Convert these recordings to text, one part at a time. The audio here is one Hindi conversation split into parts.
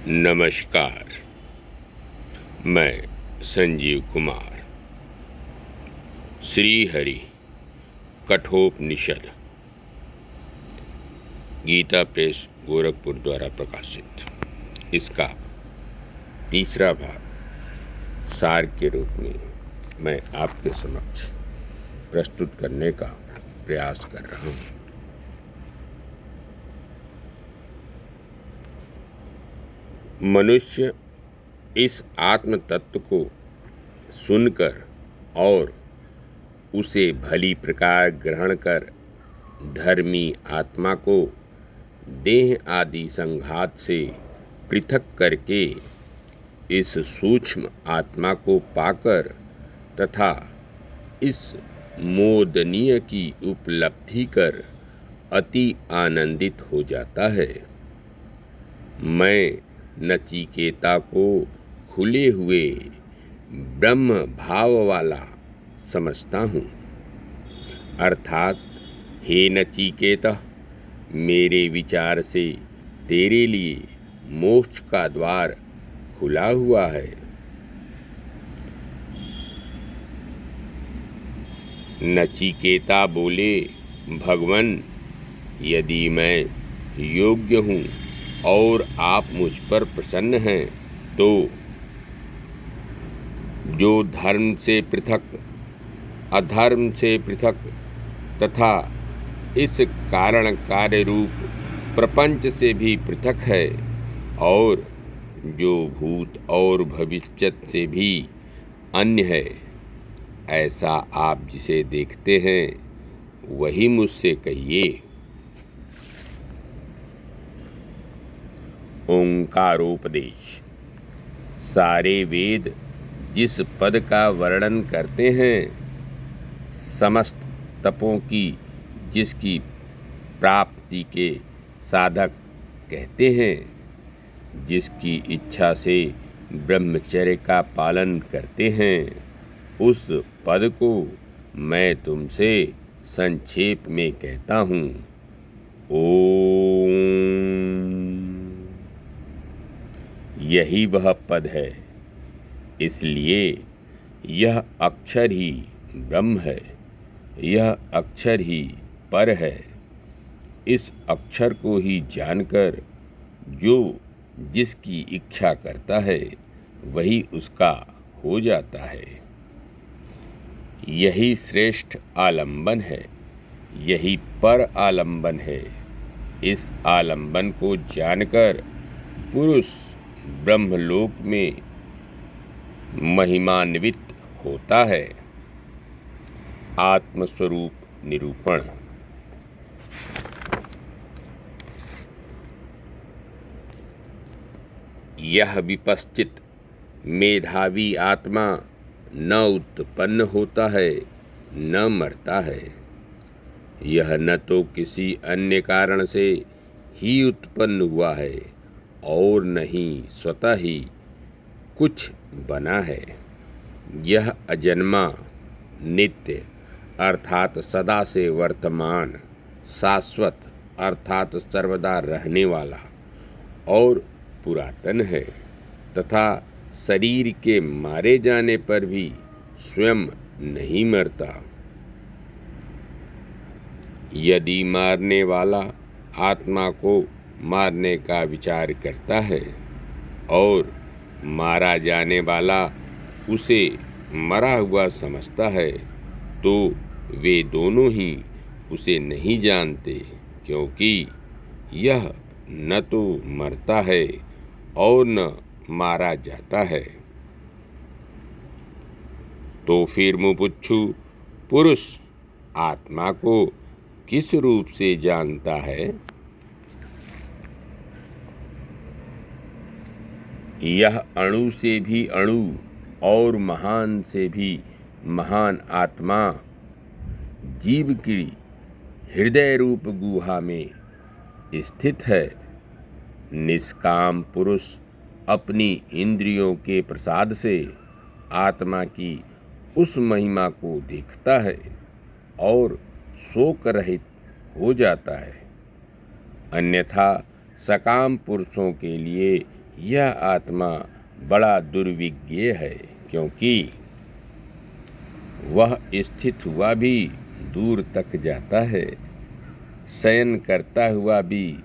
नमस्कार। मैं संजीव कुमार। श्री हरि कठोपनिषद गीता प्रेस गोरखपुर द्वारा प्रकाशित इसका तीसरा भाग सार के रूप में मैं आपके समक्ष प्रस्तुत करने का प्रयास कर रहा हूँ। मनुष्य इस आत्म तत्व को सुनकर और उसे भली प्रकार ग्रहण कर धर्मी आत्मा को देह आदि संघात से पृथक करके इस सूक्ष्म आत्मा को पाकर तथा इस मोदनीय की उपलब्धि कर अति आनंदित हो जाता है। मैं नचिकेता को खुले हुए ब्रह्म भाव वाला समझता हूँ, अर्थात हे नचिकेता, मेरे विचार से तेरे लिए मोक्ष का द्वार खुला हुआ है। नचिकेता बोले, भगवन, यदि मैं योग्य हूँ और आप मुझ पर प्रसन्न हैं तो जो धर्म से पृथक, अधर्म से पृथक तथा इस कारण कार्य रूप प्रपंच से भी पृथक है और जो भूत और भविष्यत से भी अन्य है, ऐसा आप जिसे देखते हैं वही मुझसे कहिए। ओंकारोपदेश। सारे वेद जिस पद का वर्णन करते हैं, समस्त तपों की जिसकी प्राप्ति के साधक कहते हैं, जिसकी इच्छा से ब्रह्मचर्य का पालन करते हैं, उस पद को मैं तुमसे संक्षेप में कहता हूँ। ओम। यही वह पद है, इसलिए यह अक्षर ही ब्रह्म है, यह अक्षर ही पर है। इस अक्षर को ही जानकर जो जिसकी इच्छा करता है वही उसका हो जाता है। यही श्रेष्ठ आलंबन है, यही पर आलंबन है। इस आलंबन को जानकर पुरुष ब्रह्मलोक में महिमान्वित होता है। आत्मस्वरूप निरूपण। यह विपश्चित मेधावी आत्मा न उत्पन्न होता है न मरता है। यह न तो किसी अन्य कारण से ही उत्पन्न हुआ है और न ही स्वतः ही कुछ बना है। यह अजन्मा, नित्य अर्थात सदा से वर्तमान, शाश्वत अर्थात सर्वदा रहने वाला और पुरातन है तथा शरीर के मारे जाने पर भी स्वयं नहीं मरता। यदि मारने वाला आत्मा को मारने का विचार करता है और मारा जाने वाला उसे मरा हुआ समझता है, तो वे दोनों ही उसे नहीं जानते, क्योंकि यह न तो मरता है और न मारा जाता है। तो फिर मुमुक्षु पुरुष आत्मा को किस रूप से जानता है? यह अणु से भी अणु और महान से भी महान आत्मा जीव की हृदय रूप गुहा में स्थित है। निष्काम पुरुष अपनी इंद्रियों के प्रसाद से आत्मा की उस महिमा को देखता है और शोक रहित हो जाता है। अन्यथा सकाम पुरुषों के लिए यह आत्मा बड़ा दुर्विज्ञ है, क्योंकि वह स्थित हुआ भी दूर तक जाता है, शयन करता हुआ भी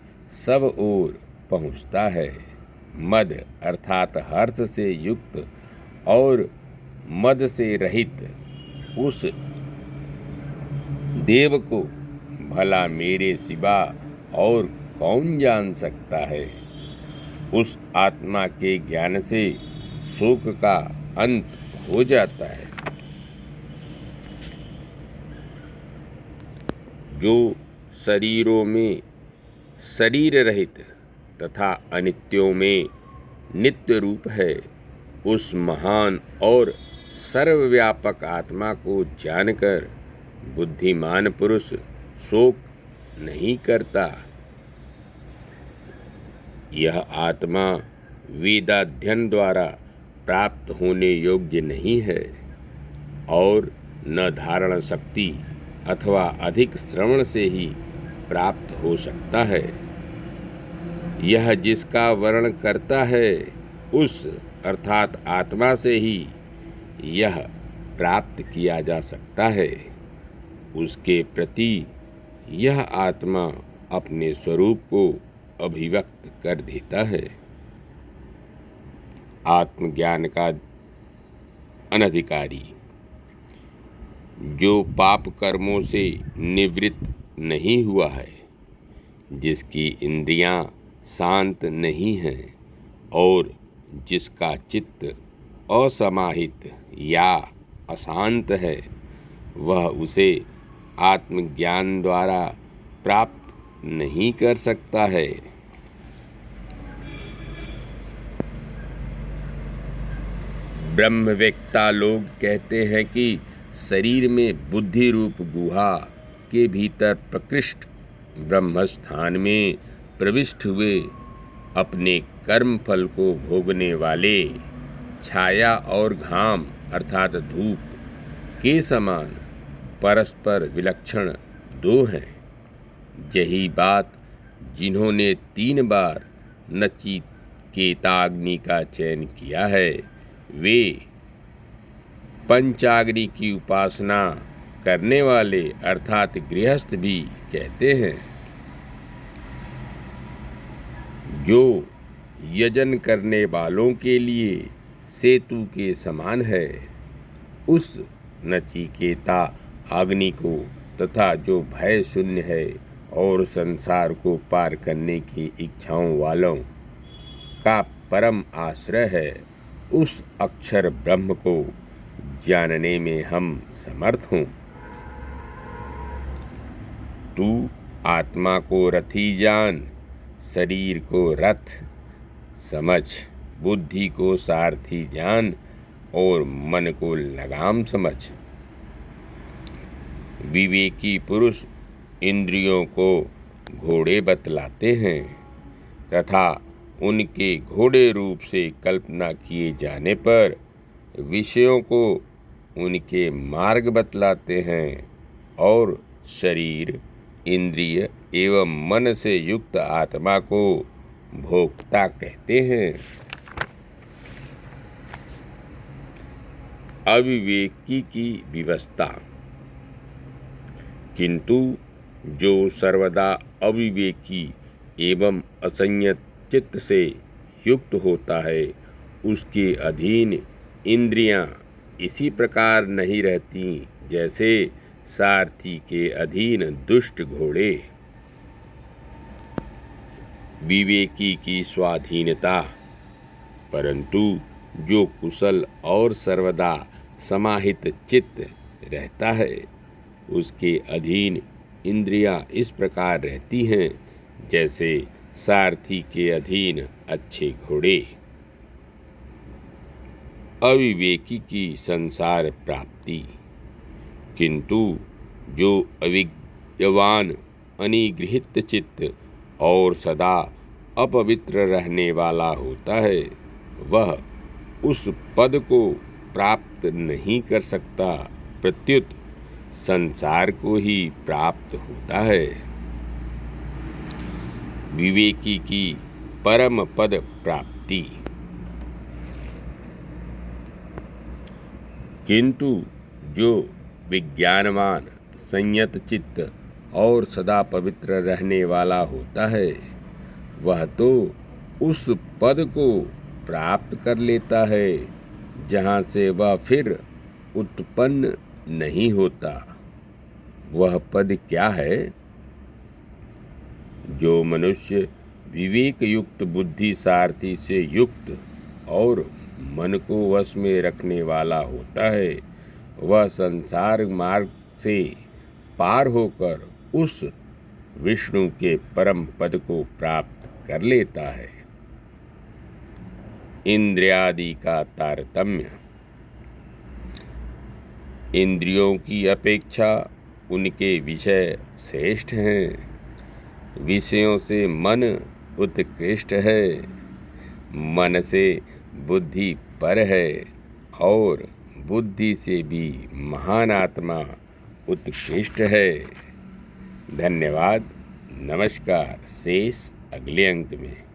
सब ओर पहुँचता है। मद अर्थात हर्ष से युक्त और मद से रहित उस देव को भला मेरे सिवा और कौन जान सकता है। उस आत्मा के ज्ञान से शोक का अंत हो जाता है। जो शरीरों में शरीर रहित तथा अनित्यों में नित्य रूप है, उस महान और सर्वव्यापक आत्मा को जानकर बुद्धिमान पुरुष शोक नहीं करता। यह आत्मा वेदाध्ययन द्वारा प्राप्त होने योग्य नहीं है और न धारण शक्ति अथवा अधिक श्रवण से ही प्राप्त हो सकता है। यह जिसका वर्णन करता है उस अर्थात आत्मा से ही यह प्राप्त किया जा सकता है। उसके प्रति यह आत्मा अपने स्वरूप को अभिव्यक्त कर देता है। आत्मज्ञान का अनधिकारी जो पाप कर्मों से निवृत्त नहीं हुआ है, जिसकी इंद्रियां शांत नहीं हैं और जिसका चित्त असमाहित या अशांत है, वह उसे आत्मज्ञान द्वारा प्राप्त नहीं कर सकता है। ब्रह्मवेत्ता लोग कहते हैं कि शरीर में बुद्धि रूप गुहा के भीतर प्रकृष्ट ब्रह्मस्थान में प्रविष्ट हुए अपने कर्म फल को भोगने वाले छाया और घाम अर्थात धूप के समान परस्पर विलक्षण दो हैं। यही बात जिन्होंने 3 बार नचिकेताग्नि का चयन किया है, वे पंचाग्नि की उपासना करने वाले अर्थात गृहस्थ भी कहते हैं। जो यजन करने वालों के लिए सेतु के समान है, उस नचिकेता अग्नि को तथा जो भय शून्य है और संसार को पार करने की इच्छाओं वालों का परम आश्रय है, उस अक्षर ब्रह्म को जानने में हम समर्थ हों। तू आत्मा को रथी जान, शरीर को रथ समझ, बुद्धि को सारथी जान और मन को लगाम समझ। विवेकी पुरुष इंद्रियों को घोड़े बतलाते हैं तथा उनके घोड़े रूप से कल्पना किए जाने पर विषयों को उनके मार्ग बतलाते हैं और शरीर, इंद्रिय एवं मन से युक्त आत्मा को भोक्ता कहते हैं। अविवेकी की विवस्था। किंतु जो सर्वदा अविवेकी एवं असंयत चित्त से युक्त होता है, उसके अधीन इंद्रियां इसी प्रकार नहीं रहती जैसे सारथी के अधीन दुष्ट घोड़े। विवेकी की स्वाधीनता। परंतु जो कुशल और सर्वदा समाहित चित्त रहता है, उसके अधीन इंद्रियां इस प्रकार रहती हैं जैसे सारथी के अधीन अच्छे घोड़े। अविवेकी की संसार प्राप्ति। किंतु जो अविज्ञवान, अनिगृहित चित्त और सदा अपवित्र रहने वाला होता है, वह उस पद को प्राप्त नहीं कर सकता, प्रत्युत संसार को ही प्राप्त होता है। विवेकी की परम पद प्राप्ति। स्थिति। किंतु जो विज्ञानवान, संयत चित्त और सदा पवित्र रहने वाला होता है, वह तो उस पद को प्राप्त कर लेता है जहाँ से वह फिर उत्पन्न नहीं होता। वह पद क्या है? जो मनुष्य विवेक युक्त बुद्धि सारथी से युक्त और मन को वश में रखने वाला होता है, वह संसार मार्ग से पार होकर उस विष्णु के परम पद को प्राप्त कर लेता है। इंद्रियादि का तारतम्य। इंद्रियों की अपेक्षा उनके विषय श्रेष्ठ हैं। विषयों से मन उत्कृष्ट है, मन से बुद्धि पर है और बुद्धि से भी महान आत्मा उत्कृष्ट है। धन्यवाद। नमस्कार। शेष अगले अंक में।